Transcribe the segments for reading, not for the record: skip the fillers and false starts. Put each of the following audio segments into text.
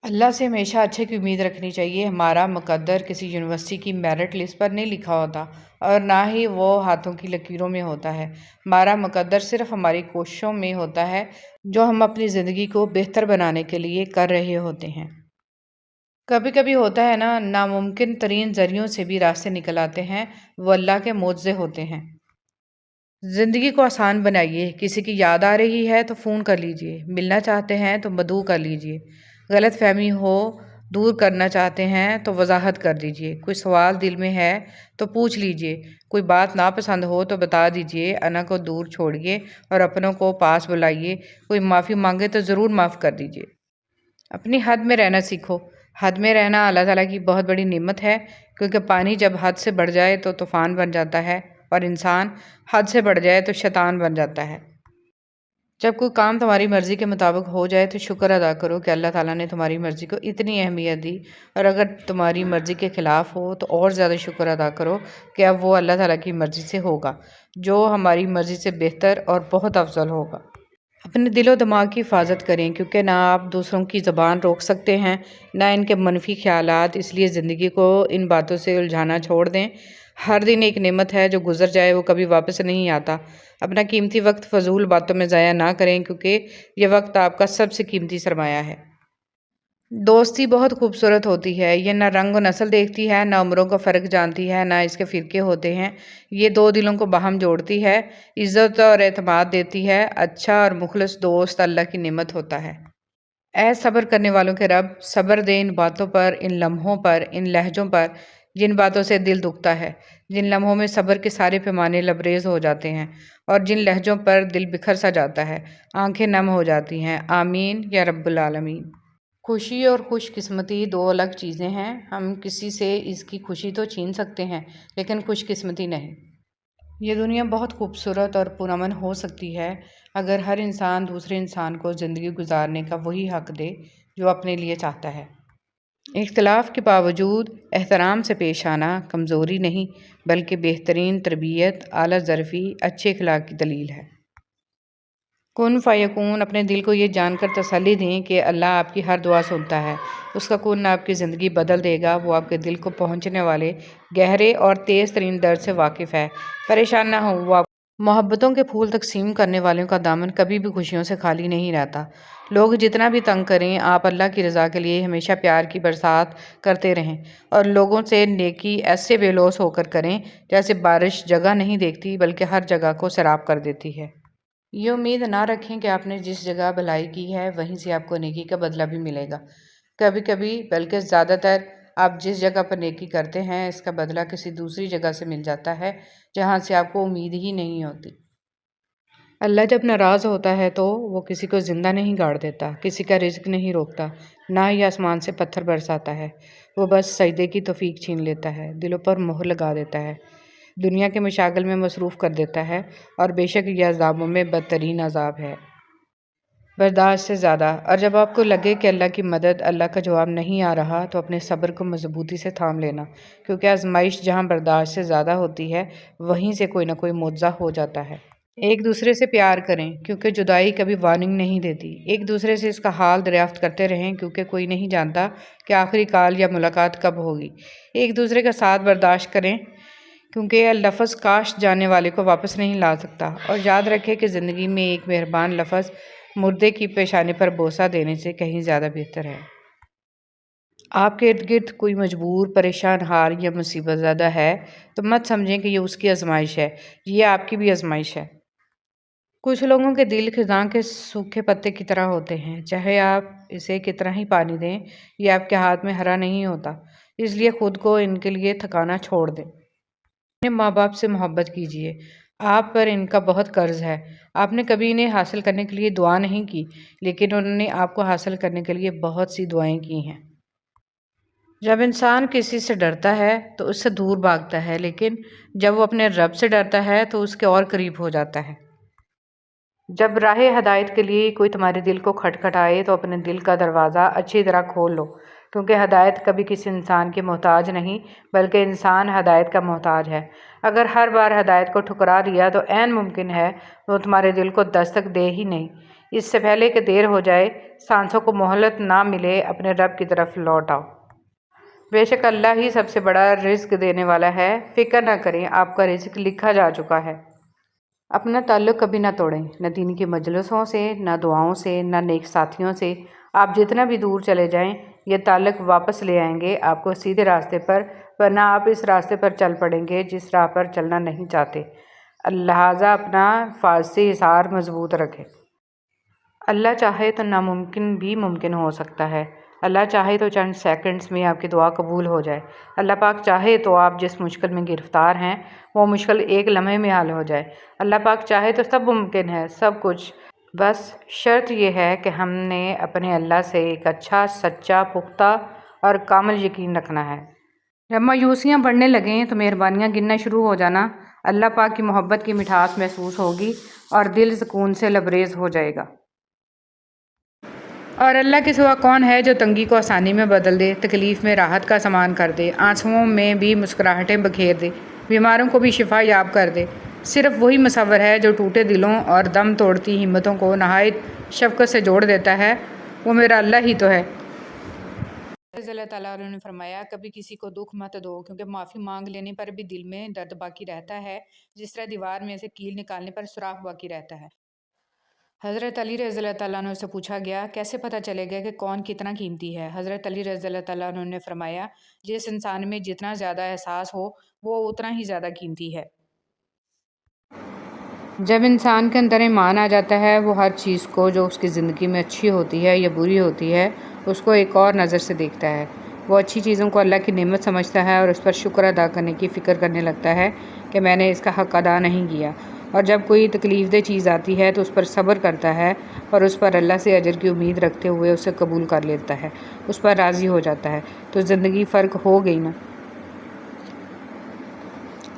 اللہ سے ہمیشہ اچھے کی امید رکھنی چاہیے۔ ہمارا مقدر کسی یونیورسٹی کی میرٹ لسٹ پر نہیں لکھا ہوتا اور نہ ہی وہ ہاتھوں کی لکیروں میں ہوتا ہے۔ ہمارا مقدر صرف ہماری کوششوں میں ہوتا ہے جو ہم اپنی زندگی کو بہتر بنانے کے لیے کر رہے ہوتے ہیں۔ کبھی کبھی ہوتا ہے ناممکن ترین ذریعوں سے بھی راستے نکل آتے ہیں، وہ اللہ کے معجزے ہوتے ہیں۔ زندگی کو آسان بنائیے۔ کسی کی یاد آ رہی ہے تو فون کر لیجئے، ملنا چاہتے ہیں تو مدعو کر لیجئے، غلط فہمی ہو دور کرنا چاہتے ہیں تو وضاحت کر دیجئے، کوئی سوال دل میں ہے تو پوچھ لیجئے، کوئی بات ناپسند ہو تو بتا دیجئے، انا کو دور چھوڑیے اور اپنوں کو پاس بلائیے، کوئی معافی مانگے تو ضرور معاف کر دیجئے۔ اپنی حد میں رہنا سیکھو۔ حد میں رہنا اللہ تعالیٰ کی بہت بڑی نعمت ہے، کیونکہ پانی جب حد سے بڑھ جائے تو طوفان بن جاتا ہے اور انسان حد سے بڑھ جائے تو شیطان بن جاتا ہے۔ جب کوئی کام تمہاری مرضی کے مطابق ہو جائے تو شکر ادا کرو کہ اللہ تعالیٰ نے تمہاری مرضی کو اتنی اہمیت دی، اور اگر تمہاری مرضی کے خلاف ہو تو اور زیادہ شکر ادا کرو کہ اب وہ اللہ تعالیٰ کی مرضی سے ہوگا، جو ہماری مرضی سے بہتر اور بہت افضل ہوگا۔ اپنے دل و دماغ کی حفاظت کریں، کیونکہ نہ آپ دوسروں کی زبان روک سکتے ہیں نہ ان کے منفی خیالات، اس لیے زندگی کو ان باتوں سے الجھانا چھوڑ دیں۔ ہر دن ایک نعمت ہے، جو گزر جائے وہ کبھی واپس نہیں آتا۔ اپنا قیمتی وقت فضول باتوں میں ضائع نہ کریں، کیونکہ یہ وقت آپ کا سب سے قیمتی سرمایہ ہے۔ دوستی بہت خوبصورت ہوتی ہے، یہ نہ رنگ و نسل دیکھتی ہے، نہ عمروں کا فرق جانتی ہے، نہ اس کے فرقے ہوتے ہیں۔ یہ دو دلوں کو باہم جوڑتی ہے، عزت اور اعتماد دیتی ہے۔ اچھا اور مخلص دوست اللہ کی نعمت ہوتا ہے۔ اے صبر کرنے والوں کے رب، صبر دے ان باتوں پر، ان لمحوں پر، ان لہجوں پر جن باتوں سے دل دکھتا ہے، جن لمحوں میں صبر کے سارے پیمانے لبریز ہو جاتے ہیں اور جن لہجوں پر دل بکھر سا جاتا ہے، آنکھیں نم ہو جاتی ہیں۔ آمین یا رب العالمین۔ خوشی اور خوش قسمتی دو الگ چیزیں ہیں۔ ہم کسی سے اس کی خوشی تو چھین سکتے ہیں، لیکن خوش قسمتی نہیں۔ یہ دنیا بہت خوبصورت اور پرامن ہو سکتی ہے اگر ہر انسان دوسرے انسان کو زندگی گزارنے کا وہی حق دے جو اپنے لیے چاہتا ہے۔ اختلاف کے باوجود احترام سے پیش آنا کمزوری نہیں، بلکہ بہترین تربیت، اعلیٰ ظرفی، اچھے اخلاق کی دلیل ہے۔ کن فیکون۔ اپنے دل کو یہ جان کر تسلی دیں کہ اللہ آپ کی ہر دعا سنتا ہے۔ اس کا کن آپ کی زندگی بدل دے گا۔ وہ آپ کے دل کو پہنچنے والے گہرے اور تیز ترین درد سے واقف ہے۔ پریشان نہ ہوں، وہ آپ محبتوں کے پھول تقسیم کرنے والوں کا دامن کبھی بھی خوشیوں سے خالی نہیں رہتا۔ لوگ جتنا بھی تنگ کریں، آپ اللہ کی رضا کے لیے ہمیشہ پیار کی برسات کرتے رہیں اور لوگوں سے نیکی ایسے بے لوث ہو کر کریں جیسے بارش جگہ نہیں دیکھتی بلکہ ہر جگہ کو سیراب کر دیتی ہے۔ یہ امید نہ رکھیں کہ آپ نے جس جگہ بھلائی کی ہے وہیں سے آپ کو نیکی کا بدلہ بھی ملے گا۔ کبھی کبھی بلکہ زیادہ تر آپ جس جگہ پر نیکی کرتے ہیں اس کا بدلہ کسی دوسری جگہ سے مل جاتا ہے جہاں سے آپ کو امید ہی نہیں ہوتی۔ اللہ جب ناراض ہوتا ہے تو وہ کسی کو زندہ نہیں گاڑ دیتا، کسی کا رزق نہیں روکتا، نہ ہی آسمان سے پتھر برساتا ہے۔ وہ بس سجدے کی توفیق چھین لیتا ہے، دلوں پر مہر لگا دیتا ہے، دنیا کے مشاغل میں مصروف کر دیتا ہے، اور بے شک یہ عذابوں میں بدترین عذاب ہے۔ برداشت سے زیادہ۔ اور جب آپ کو لگے کہ اللہ کی مدد، اللہ کا جواب نہیں آ رہا تو اپنے صبر کو مضبوطی سے تھام لینا، کیونکہ آزمائش جہاں برداشت سے زیادہ ہوتی ہے وہیں سے کوئی نہ کوئی معجزہ ہو جاتا ہے۔ ایک دوسرے سے پیار کریں، کیونکہ جدائی کبھی وارننگ نہیں دیتی۔ ایک دوسرے سے اس کا حال دریافت کرتے رہیں، کیونکہ کوئی نہیں جانتا کہ آخری کال یا ملاقات کب ہوگی۔ ایک دوسرے کا ساتھ برداشت کریں، کیونکہ لفظ کاش جانے والے کو واپس نہیں لا سکتا۔ اور یاد رکھیں کہ زندگی میں ایک مہربان لفظ مردے کی پیشانی پر بوسہ دینے سے کہیں زیادہ بہتر ہے۔ آپ کے ارد گرد کوئی مجبور، پریشان حال یا مصیبت زدہ ہے تو مت سمجھیں کہ یہ اس کی آزمائش ہے، یہ آپ کی بھی آزمائش ہے۔ کچھ لوگوں کے دل خزاں کے سوکھے پتے کی طرح ہوتے ہیں، چاہے آپ اسے کتنا ہی پانی دیں یہ آپ کے ہاتھ میں ہرا نہیں ہوتا، اس لیے خود کو ان کے لیے تھکانا چھوڑ دیں۔ اپنے ماں باپ سے محبت کیجیے، آپ پر ان کا بہت قرض ہے۔ آپ نے کبھی انہیں حاصل کرنے کے لیے دعا نہیں کی، لیکن انہوں نے آپ کو حاصل کرنے کے لیے بہت سی دعائیں کی ہیں۔ جب انسان کسی سے ڈرتا ہے تو اس سے دور بھاگتا ہے، لیکن جب وہ اپنے رب سے ڈرتا ہے تو اس کے اور قریب ہو جاتا ہے۔ جب راہ ہدایت کے لیے کوئی تمہارے دل کو کھٹکھٹائے تو اپنے دل کا دروازہ اچھی طرح کھول لو، کیونکہ ہدایت کبھی کسی انسان کے محتاج نہیں بلکہ انسان ہدایت کا محتاج ہے۔ اگر ہر بار ہدایت کو ٹھکرا دیا تو عین ممکن ہے وہ تمہارے دل کو دستک دے ہی نہیں۔ اس سے پہلے کہ دیر ہو جائے، سانسوں کو مہلت نہ ملے، اپنے رب کی طرف لوٹ آؤ۔ بے شک اللہ ہی سب سے بڑا رزق دینے والا ہے، فکر نہ کریں، آپ کا رزق لکھا جا چکا ہے۔ اپنا تعلق کبھی نہ توڑیں، نہ دین کی مجلسوں سے، نہ دعاؤں سے، نہ نیک ساتھیوں سے۔ آپ جتنا بھی دور چلے جائیں، یہ تعلق واپس لے آئیں گے آپ کو سیدھے راستے پر، ورنہ آپ اس راستے پر چل پڑیں گے جس راہ پر چلنا نہیں چاہتے۔ لہٰذا اپنا حفاظتی حصار مضبوط رکھیں۔ اللہ چاہے تو ناممکن بھی ممکن ہو سکتا ہے۔ اللہ چاہے تو چند سیکنڈز میں آپ کی دعا قبول ہو جائے۔ اللہ پاک چاہے تو آپ جس مشکل میں گرفتار ہیں وہ مشکل ایک لمحے میں حل ہو جائے۔ اللہ پاک چاہے تو سب ممکن ہے، سب کچھ۔ بس شرط یہ ہے کہ ہم نے اپنے اللہ سے ایک اچھا، سچا، پختہ اور کامل یقین رکھنا ہے۔ جب مایوسیاں بڑھنے لگیں تو مہربانیاں گننا شروع ہو جانا، اللہ پاک کی محبت کی مٹھاس محسوس ہوگی اور دل سکون سے لبریز ہو جائے گا۔ اور اللہ کے سوا کون ہے جو تنگی کو آسانی میں بدل دے، تکلیف میں راحت کا سامان کر دے، آنسوؤں میں بھی مسکراہٹیں بکھیر دے، بیماروں کو بھی شفا یاب کر دے۔ صرف وہی مصور ہے جو ٹوٹے دلوں اور دم توڑتی ہمتوں کو نہایت شفقت سے جوڑ دیتا ہے، وہ میرا اللہ ہی تو ہے۔ رضی اللہ تعالیٰ عنہ نے فرمایا، کبھی کسی کو دکھ مت دو، کیونکہ معافی مانگ لینے پر بھی دل میں درد باقی رہتا ہے، جس طرح دیوار میں سے کیل نکالنے پر سوراخ باقی رہتا ہے۔ حضرت علی رضی اللہ تعالیٰ عنہ سے پوچھا گیا، کیسے پتہ چلے گا کہ کون کتنا قیمتی ہے؟ حضرت علی رضی اللہ تعالیٰ عنہ نے فرمایا، جس انسان میں جتنا زیادہ احساس ہو وہ اتنا ہی زیادہ قیمتی ہے۔ جب انسان کے اندر ایمان آ جاتا ہے، وہ ہر چیز کو جو اس کی زندگی میں اچھی ہوتی ہے یا بری ہوتی ہے، اس کو ایک اور نظر سے دیکھتا ہے۔ وہ اچھی چیزوں کو اللہ کی نعمت سمجھتا ہے اور اس پر شکر ادا کرنے کی فکر کرنے لگتا ہے کہ میں نے اس کا حق ادا نہیں کیا۔ اور جب کوئی تکلیف دہ چیز آتی ہے تو اس پر صبر کرتا ہے اور اس پر اللہ سے اجر کی امید رکھتے ہوئے اسے قبول کر لیتا ہے، اس پر راضی ہو جاتا ہے، تو زندگی فرق ہو گئی نا۔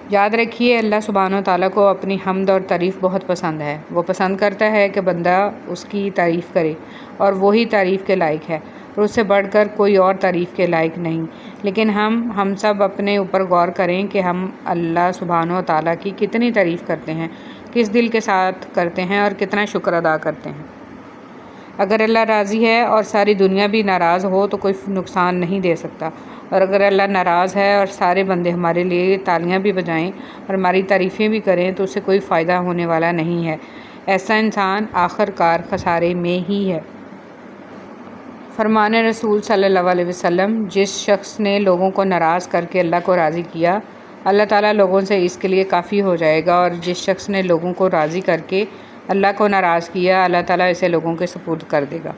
یاد رکھیے، اللہ سبحانہ و تعالیٰ کو اپنی حمد اور تعریف بہت پسند ہے۔ وہ پسند کرتا ہے کہ بندہ اس کی تعریف کرے، اور وہی تعریف کے لائق ہے، اور اس سے بڑھ کر کوئی اور تعریف کے لائق نہیں۔ لیکن ہم سب اپنے اوپر غور کریں کہ ہم اللہ سبحانہ و تعالیٰ کی کتنی تعریف کرتے ہیں، کس دل کے ساتھ کرتے ہیں اور کتنا شکر ادا کرتے ہیں۔ اگر اللہ راضی ہے اور ساری دنیا بھی ناراض ہو تو کوئی نقصان نہیں دے سکتا، اور اگر اللہ ناراض ہے اور سارے بندے ہمارے لیے تالیاں بھی بجائیں اور ہماری تعریفیں بھی کریں تو اسے کوئی فائدہ ہونے والا نہیں ہے۔ ایسا انسان آخر کار خسارے میں ہی ہے۔ فرمان رسول صلی اللہ علیہ وسلم، جس شخص نے لوگوں کو ناراض کر کے اللہ کو راضی کیا، اللہ تعالیٰ لوگوں سے اس کے لیے کافی ہو جائے گا، اور جس شخص نے لوگوں کو راضی کر کے اللہ کو ناراض کیا، اللہ تعالیٰ اسے لوگوں کے سپرد کر دے گا۔